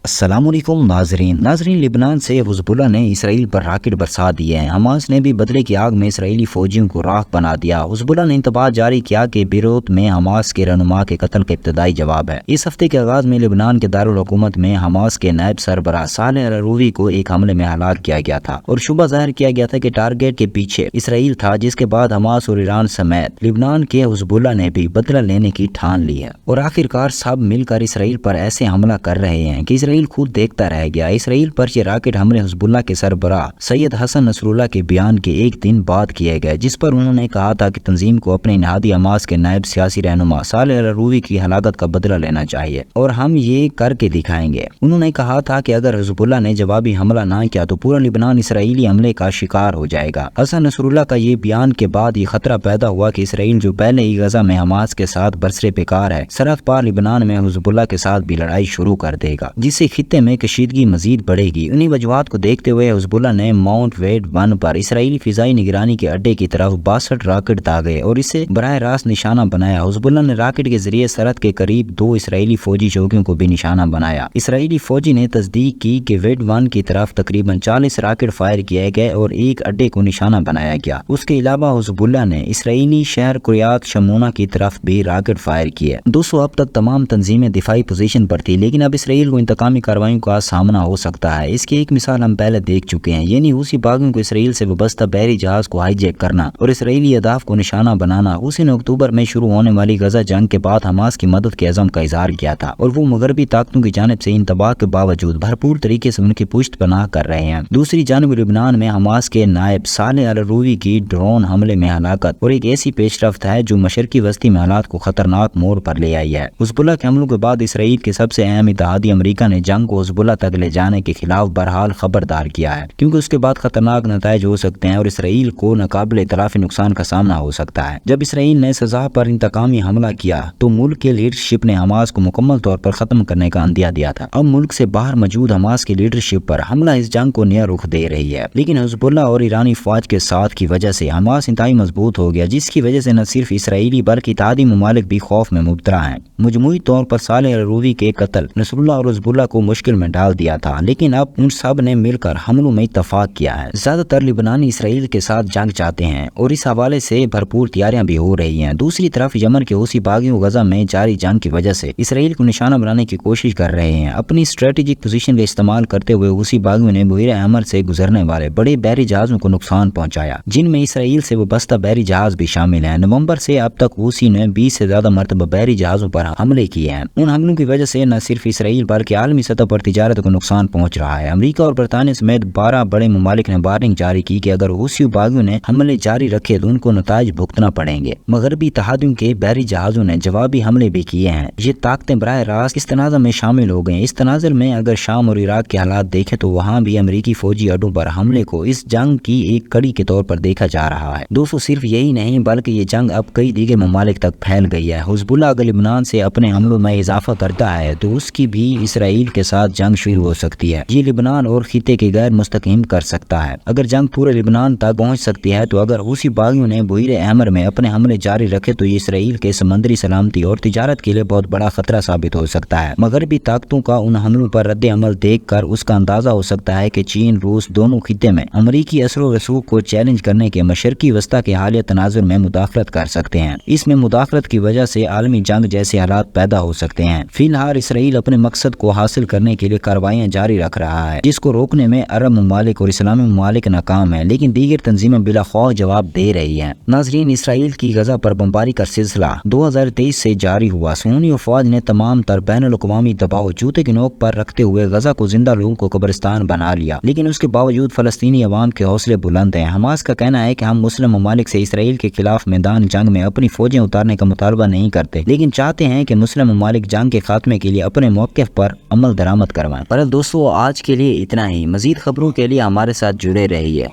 अस्सलाम वालेकुम नाजरीन लिबनान से हिज़्बुल्लाह ने इसराइल पर राकेट बरसा दिए हैं। हमास ने भी बदले की आग में इसराइली फौजियों को राख बना दिया। हिज़्बुल्लाह ने इंतबाह जारी किया कि बेरूत में हमास के रहनुमा के कत्ल का इब्तदाई जवाब है। इस हफ्ते के आगाज में लिबनान के दारुल हुकूमत में हमास के नायब सरबराह सालेह अल-अरूवी को एक हमले में हलाक किया गया था और शुबा जाहिर किया गया था कि टारगेट के पीछे इसराइल था, जिसके बाद हमास और ईरान समेत लिबनान के हिज़्बुल्लाह ने भी बदला लेने की ठान ली है और आखिरकार सब मिलकर इसराइल पर ऐसे हमला कर रहे हैं कि इसराइल खुद देखता रह गया। इसराइल पर ये राकेट हमले हिज़्बुल्लाह के सरबराह सैयद हसन नसरुल्लाह के बयान के एक दिन बाद किए गए, जिस पर उन्होंने कहा था कि तंजीम को अपने नहादी हमास के नायब सियासी रहनुमा सालेह अल-अरूवी की हलाकत का बदला लेना चाहिए और हम ये करके दिखाएंगे। उन्होंने कहा था कि अगर हिज़्बुल्लाह ने जवाबी हमला ना किया तो पूरा लिबनान इसराइली हमले का शिकार हो जाएगा। हसन नसरुल्लाह का ये बयान के बाद ये खतरा पैदा हुआ कि इसराइल, जो पहले ही गजा में हमास के साथ बरसरे बेकार है, सरहद पार लिबनान में हिज़्बुल्लाह के साथ भी लड़ाई शुरू कर देगा, जिससे खित्ते में कशीदगी मजीद बढ़ेगी। उन्हीं वजूहात को देखते हुए हिज़्बुल्लाह ने माउंट वेड 1 पर इसराइली फिजाई निगरानी के अड्डे की तरफ 62 राकेट दागे और इसे बराह रास्त निशाना बनाया। हिज़्बुल्लाह ने राकेट के जरिए सरहद के करीब 2 इसराइली फौजी चौकियों को भी निशाना बनाया। इसराइली फौजी ने तस्दीक की कि वेड 1 की तरफ तकरीबन 40 राकेट फायर किए गए और एक अड्डे को निशाना बनाया गया। उसके अलावा हिज़्बुल्लाह ने इसराइली शहर कुरियात शमोना की तरफ भी राकेट फायर किए। दोस्तों, अब तक तमाम तंजीमें दिफाई पोजीशन पर थी, लेकिन अब इसराइल को इंतकामी कार्रवाइयों का सामना हो सकता है। इसकी एक मिसाल हम पहले देख चुके हैं, यानी हूसी बागियों को इसराइल से वाबस्ता बहरी जहाज को हाईजैक करना और इसराइली अहदाफ को निशाना बनाना। उसी ने अक्टूबर में शुरू होने वाली गजा जंग के बाद हमास की मदद के अज़म का इजहार किया था और वो मगरबी ताकतों की जानिब से इंतबाह के बावजूद भरपूर तरीके से उनकी पुष्ट पनाह कर रहे हैं। दूसरी जानिब लिबनान में हमास के नायब सालेह अल-अरूवी की ड्रोन हमले में हलाकत और एक ऐसी पेशरफ्त है जो मशरकी वस्ती में हालात को खतरनाक मोड़ पर ले आई है। हिज़्बुल्लाह के हमलों के बाद इसराइल के सबसे अहम इत्तेहादी अमेरिका ने जंग को हिज़्बुल्लाह तक ले जाने के खिलाफ बहरहाल खबरदार किया है, क्योंकि उसके बाद खतरनाक नताइज हो सकते हैं और इसराइल को नाकाबिल इतलाफी नुकसान का सामना हो सकता है। जब इसराइल ने सजा पर इंतकामी हमला किया तो मुल्क के लीडरशिप ने हमास को मुकम्मल तौर पर खत्म करने का अंदिया दिया था। अब मुल्क से बाहर मौजूद हमास की लीडरशिप पर हमला इस जंग को नया रुख दे रही है, लेकिन हिज़्बुल्लाह और ईरानी फौज के साथ की वजह से हमास इंतहाई मजबूत हो गया, जिसकी वजह से न सिर्फ इसराइली बल्कि इत्तेहादी ममालिक भी खौफ में मुबतला हैं। मजमूई तौर पर सालेह अल-अरूवी के कत्ल नसरुल्लाह और हिज़्बुल्लाह को मुश्किल में डाल दिया था, लेकिन अब उन सब ने मिलकर हमलों में इत्तफाक किया है। ज्यादातर लिबनानी इसराइल के साथ जंग चाहते हैं और इस हवाले से भरपूर तैयारियां भी हो रही हैं। दूसरी तरफ यमन के हूसी बागियों गजा में जारी जंग की वजह से इसराइल को निशाना बनाने की कोशिश कर रहे हैं। अपनी स्ट्रेटेजिक पोजीशन का इस्तेमाल करते हुए हूसी बागियों ने बहीर अहमर से गुजरने वाले बड़े बहरी जहाजों को नुकसान पहुंचाया, जिनमें इसराइल से वाबस्ता बहरी जहाज भी शामिल हैं। नवंबर से अब तक हूसी ने 20 से ज्यादा मरतबा बहरी जहाजों पर हमले किए हैं। उन हमलों की वजह से न सिर्फ इसराइल बल्कि आलमी सतह पर तिजारत को नुकसान पहुंच रहा है। अमेरिका और बरतानिया समेत 12 बड़े ममालिक ने वार्निंग जारी की कि अगर हूसी बागियों ने हमले जारी रखे तो उनको नताइज भुगतना पड़ेंगे। मगरबी इत्तेहादियों के बहरी जहाजों ने जवाबी हमले भी किए हैं। ये ताकतें बराह रास्त इस तनाज़ा में शामिल हो गए। इस तनाज़ुर में अगर शाम और इराक के हालात देखें तो वहाँ भी अमेरिकी फौजी अड्डों पर हमले को इस जंग की एक कड़ी के तौर पर देखा जा रहा है। दोस्तों, सिर्फ यही नहीं बल्कि ये जंग अब कई दीगर ममालिक तक फैल गई है। हिज़्बुल्लाह अगर लिबनान से अपने हमलों में इजाफा करता है तो उसकी भी इसराइल के साथ जंग शुरू हो सकती है। ये लिबनान और खिते के गैर मुस्तकीम कर सकता है। अगर जंग पूरे लिबनान तक पहुंच सकती है तो अगर हूसी बागियों ने बहीर अहमर में अपने हमले जारी रखे तो ये इसराइल के समंदरी सलामती और तिजारत के लिए बहुत बड़ा खतरा साबित हो सकता है। मगरबी ताकतों का उन हमलों पर रद्द अमल देख कर उसका अंदाजा हो सकता है कि चीन रूस दोनों खिते में अमरीकी असर रसूख को चैलेंज करने के मशरकी वस्ता के हालिया तनाजुर में मुदाखलत कर सकते हैं। इसमें मुदाखलत की वजह से आलमी जंग जैसे हालात पैदा हो सकते हैं। फिलहाल इसराइल अपने मकसद को हासिल करने के लिए कार्रवाइयां जारी रख रहा है, जिसको रोकने में अरब ममालिक और इस्लामी ममालिक नाकाम है, लेकिन दीगर तंजीमें बिला खौफ जवाब दे रही हैं। नाजरीन, इसराइल की गजा पर बमबारी का सिलसिला 2023 से जारी हुआ। सुन्नी फौज ने तमाम तर बैनुल-अक़वामी दबाव जूते की नोक पर रखते हुए गजा को जिंदा लोगों को कब्रिस्तान बना लिया, लेकिन उसके बावजूद फलस्तीनी अवाम के हौसले बुलंद हैं। हमास का कहना है कि हम मुस्लिम ममालिक से इसराइल के खिलाफ मैदान जंग में अपनी फौजें उतारने का मुतालबा नहीं करते, लेकिन चाहते हैं कि मुस्लिम ममालिक जंग के खात्मे के लिए अपने मौक़िफ़ पर अमल दरामद करवाएं। पर दोस्तों, आज के लिए इतना ही। मजीद खबरों के लिए हमारे साथ जुड़े रहिए।